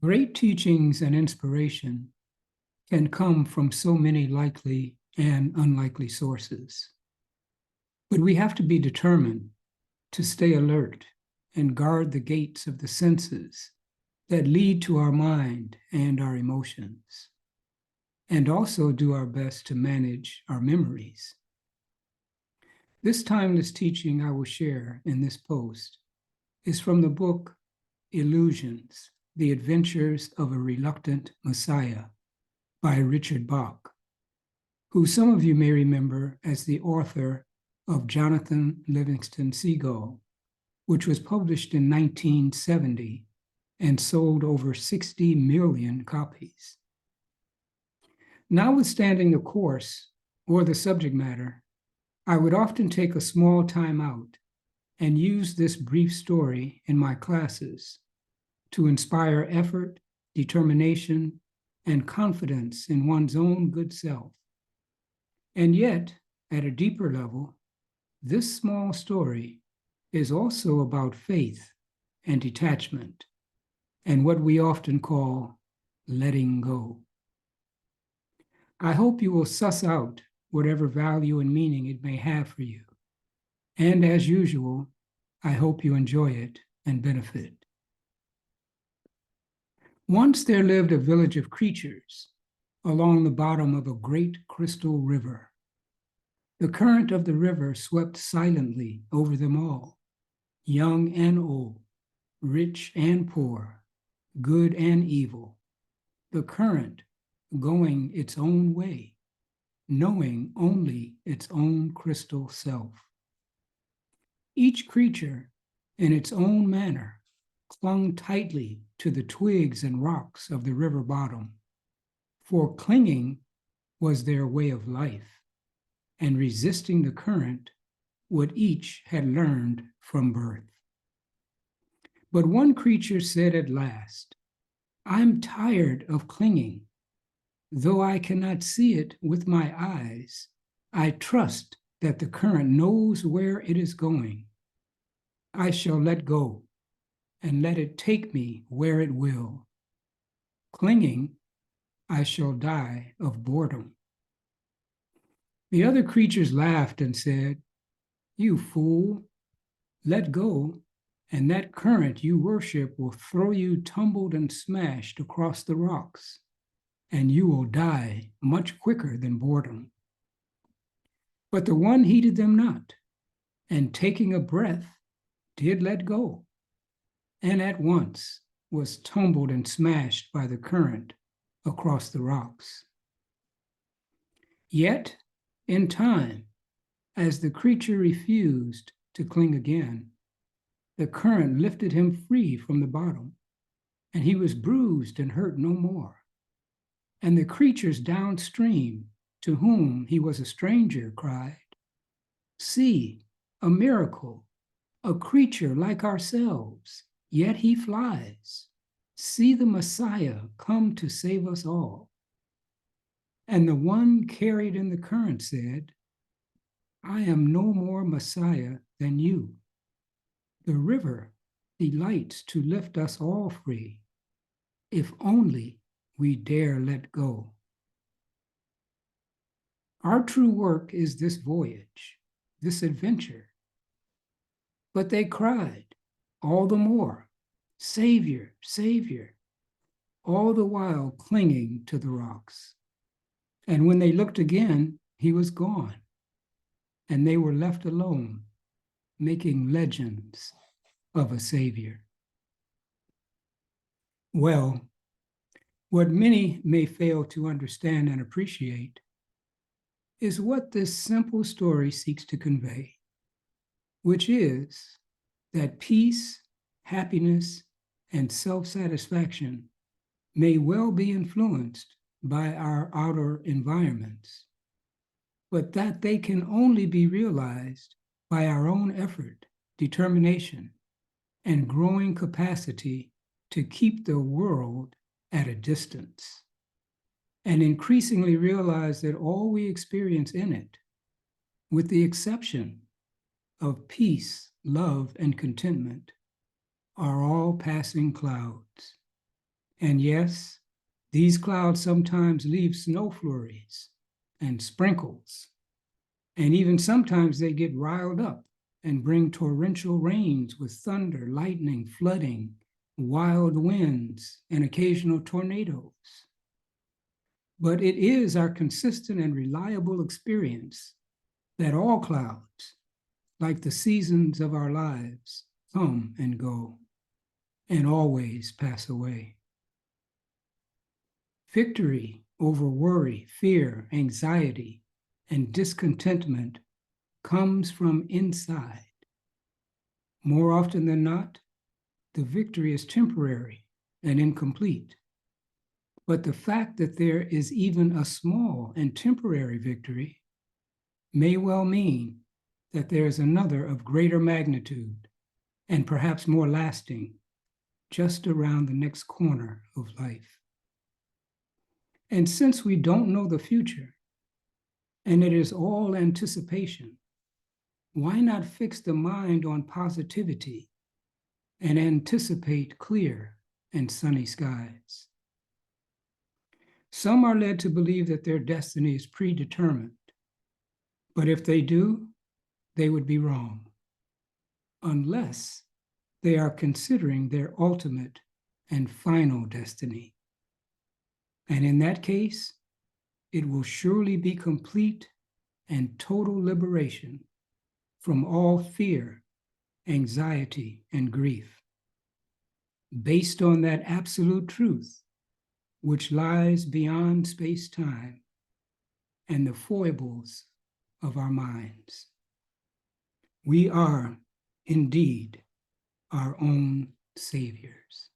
Great teachings and inspiration can come from so many likely and unlikely sources. But we have to be determined to stay alert and guard the gates of the senses that lead to our mind and our emotions, and also do our best to manage our memories. This timeless teaching I will share in this post is from the book Illusions, The Adventures of a Reluctant Messiah by Richard Bach, who some of you may remember as the author of Jonathan Livingston Seagull, which was published in 1970 and sold over 60 million copies. Notwithstanding the course or the subject matter, I would often take a small time out and use this brief story in my classes to inspire effort, determination, and confidence in one's own good self. And yet, at a deeper level, this small story is also about faith and detachment and what we often call letting go. I hope you will suss out whatever value and meaning it may have for you. And as usual, I hope you enjoy it and benefit. Once there lived a village of creatures along the bottom of a great crystal river. The current of the river swept silently over them all, young and old, rich and poor, good and evil. The current going its own way, knowing only its own crystal self. Each creature, in its own manner, clung tightly to the twigs and rocks of the river bottom, for clinging was their way of life, and resisting the current what each had learned from birth. But one creature said at last, "I'm tired of clinging. Though I cannot see it with my eyes, I trust that the current knows where it is going. I shall let go and let it take me where it will. Clinging, I shall die of boredom." The other creatures laughed and said, "You fool, let go, and that current you worship will throw you tumbled and smashed across the rocks, and you will die much quicker than boredom." But the one heeded them not, and taking a breath, did let go, and at once was tumbled and smashed by the current across the rocks. Yet, in time, as the creature refused to cling again, the current lifted him free from the bottom, and he was bruised and hurt no more. And the creatures downstream, to whom he was a stranger, cried, "See, a miracle, a creature like ourselves, yet he flies. See the Messiah come to save us all." And the one carried in the current said, "I am no more Messiah than you. The river delights to lift us all free, if only we dare let go." Our true work is this voyage, this adventure. But they cried all the more, "Savior, Savior," all the while clinging to the rocks. And when they looked again, he was gone, and they were left alone, making legends of a Savior. Well, what many may fail to understand and appreciate is what this simple story seeks to convey, which is that peace, happiness, and self-satisfaction may well be influenced by our outer environments, but that they can only be realized by our own effort, determination, and growing capacity to keep the world at a distance, and increasingly realize that all we experience in it, with the exception of peace, love, and contentment, are all passing clouds, And yes, these clouds sometimes leave snow flurries and sprinkles, and even sometimes they get riled up and bring torrential rains with thunder, lightning, flooding, wild winds, and occasional tornadoes. But it is our consistent and reliable experience that all clouds, like the seasons of our lives, come and go and always pass away. Victory over worry, fear, anxiety, and discontentment comes from inside. More often than not, the victory is temporary and incomplete. But the fact that there is even a small and temporary victory may well mean that there is another of greater magnitude and perhaps more lasting just around the next corner of life. And since we don't know the future, and it is all anticipation, why not fix the mind on positivity and anticipate clear and sunny skies? Some are led to believe that their destiny is predetermined, but if they do, they would be wrong, unless they are considering their ultimate and final destiny. And in that case, it will surely be complete and total liberation from all fear, anxiety, and grief, based on that absolute truth which lies beyond space-time and the foibles of our minds. We are indeed our own saviors.